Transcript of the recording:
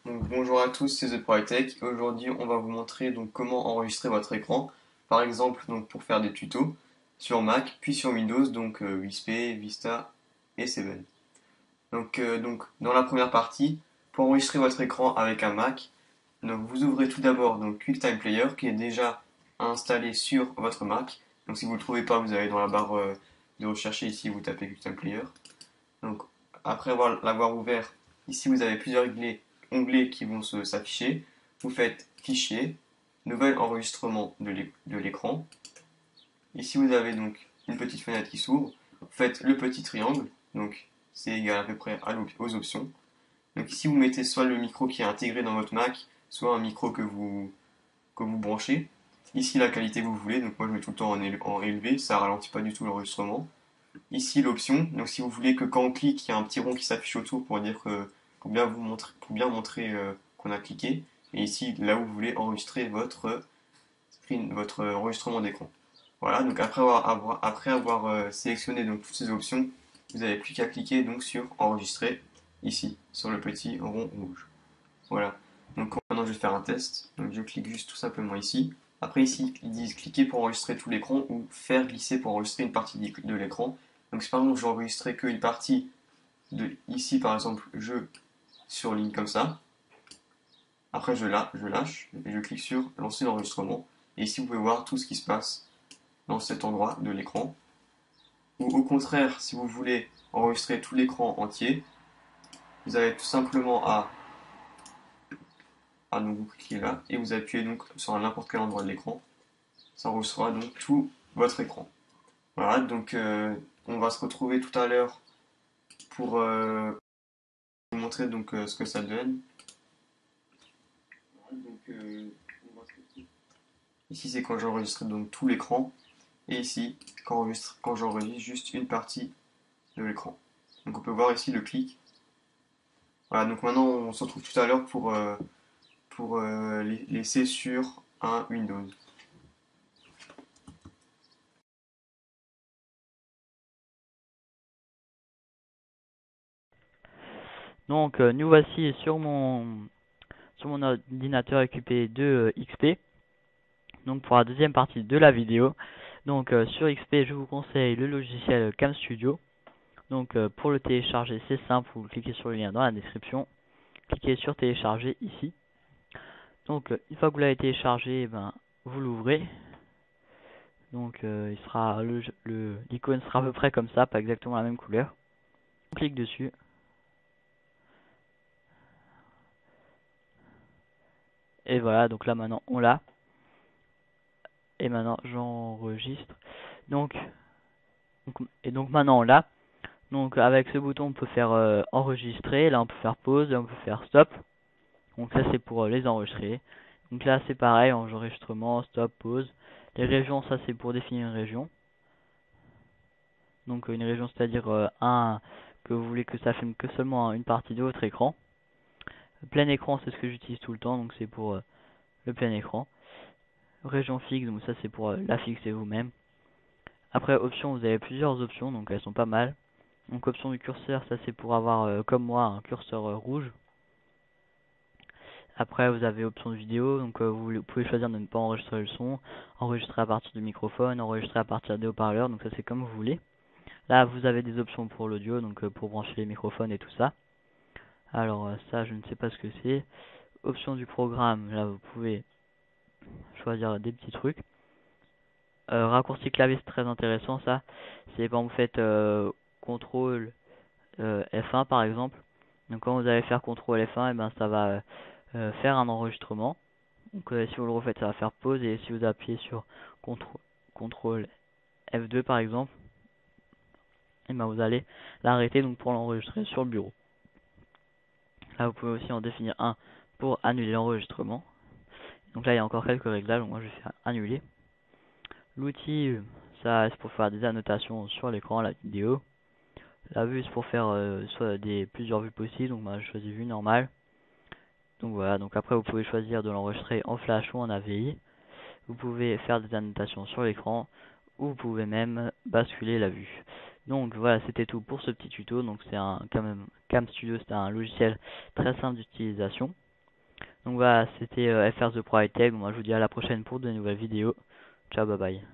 Donc, bonjour à tous, c'est The ProTech. Aujourd'hui, on va vous montrer donc comment enregistrer votre écran. Par exemple, donc pour faire des tutos sur Mac, puis sur Windows, donc XP, Vista et 7. Donc dans la première partie, pour enregistrer votre écran avec un Mac, donc vous ouvrez tout d'abord donc QuickTime Player qui est déjà installé sur votre Mac. Donc si vous ne le trouvez pas, vous allez dans la barre de recherche ici, vous tapez QuickTime Player. Donc, après l'avoir ouvert, ici vous avez plusieurs onglets qui vont s'afficher. Vous faites Fichier, Nouvel enregistrement de l'écran. Ici vous avez donc une petite fenêtre qui s'ouvre. Vous faites le petit triangle, donc c'est égal à peu près aux options. Donc ici vous mettez soit le micro qui est intégré dans votre Mac, soit un micro que vous branchez. Ici la qualité que vous voulez, donc moi je mets tout le temps en élevé, ça ralentit pas du tout l'enregistrement. Ici l'option, donc si vous voulez que quand on clique, il y a un petit rond qui s'affiche autour pour dire que pour bien montrer qu'on a cliqué. Et ici, là où vous voulez enregistrer votre enregistrement d'écran. Voilà, donc après avoir sélectionné donc toutes ces options, vous n'avez plus qu'à cliquer donc sur enregistrer ici, sur le petit rond rouge. Voilà. Donc maintenant je vais faire un test. Donc je clique juste tout simplement ici. Après ici, ils disent cliquer pour enregistrer tout l'écran ou faire glisser pour enregistrer une partie de l'écran. Donc si par exemple je n'enregistrais qu'une partie de ici par exemple je surligne comme ça. Après je lâche et je clique sur lancer l'enregistrement. Et ici vous pouvez voir tout ce qui se passe dans cet endroit de l'écran. Ou au contraire, si vous voulez enregistrer tout l'écran entier, vous avez tout simplement à donc vous cliquez là et vous appuyez donc sur n'importe quel endroit de l'écran. Ça enregistrera donc tout votre écran. Voilà, donc on va se retrouver tout à l'heure pour vous montrer donc ce que ça donne. Voilà, donc, ici c'est quand j'enregistre donc tout l'écran et ici quand j'enregistre juste une partie de l'écran. Donc on peut voir ici le clic. Voilà, donc maintenant on se retrouve tout à l'heure pour laisser sur un Windows. Donc nous voici sur mon ordinateur équipé de XP. Donc pour la deuxième partie de la vidéo. Donc sur XP, je vous conseille le logiciel Cam Studio. Donc pour le télécharger, c'est simple, vous cliquez sur le lien dans la description, cliquez sur télécharger ici. Donc une fois que vous l'avez téléchargé, vous l'ouvrez. Donc il sera l'icône sera à peu près comme ça, pas exactement la même couleur. On clique dessus. Et voilà, donc là maintenant on l'a. Et maintenant j'enregistre. Donc, donc maintenant on l'a. Donc avec ce bouton on peut faire enregistrer, là on peut faire pause, là on peut faire stop. Donc ça c'est pour les enregistrer. Donc là c'est pareil, enregistrement, stop, pause. Les régions, ça c'est pour définir une région. Donc une région, c'est-à-dire que vous voulez que ça filme que seulement une partie de votre écran. Plein écran, c'est ce que j'utilise tout le temps, donc c'est pour le plein écran. Région fixe, donc ça c'est pour la fixer vous-même. Après options, vous avez plusieurs options, donc elles sont pas mal. Donc option du curseur, ça c'est pour avoir comme moi un curseur rouge. Après vous avez option de vidéo, donc vous pouvez choisir de ne pas enregistrer le son, enregistrer à partir du microphone, enregistrer à partir des haut-parleurs, donc ça c'est comme vous voulez. Là vous avez des options pour l'audio, donc pour brancher les microphones et tout ça. Alors ça je ne sais pas ce que c'est. Option du programme, là vous pouvez choisir des petits trucs. Raccourci clavier c'est très intéressant ça. C'est quand vous faites CTRL F1 par exemple. Donc quand vous allez faire CTRL F1, et ben ça va faire un enregistrement. Donc si vous le refaites, ça va faire pause. Et si vous appuyez sur CTRL F2 par exemple, et ben vous allez l'arrêter donc pour l'enregistrer sur le bureau. Là vous pouvez aussi en définir un pour annuler l'enregistrement. Donc là il y a encore quelques réglages, donc moi je vais faire annuler. L'outil, ça c'est pour faire des annotations sur l'écran, la vidéo. La vue c'est pour faire soit plusieurs vues possibles, donc moi je choisis vue normale. Donc voilà, donc après vous pouvez choisir de l'enregistrer en flash ou en AVI. Vous pouvez faire des annotations sur l'écran ou vous pouvez même basculer la vue. Donc voilà, c'était tout pour ce petit tuto. Donc c'est un quand même Cam Studio, c'est un logiciel très simple d'utilisation. Donc voilà, c'était FR The Pro High Tech. Moi je vous dis à la prochaine pour de nouvelles vidéos. Ciao, bye bye.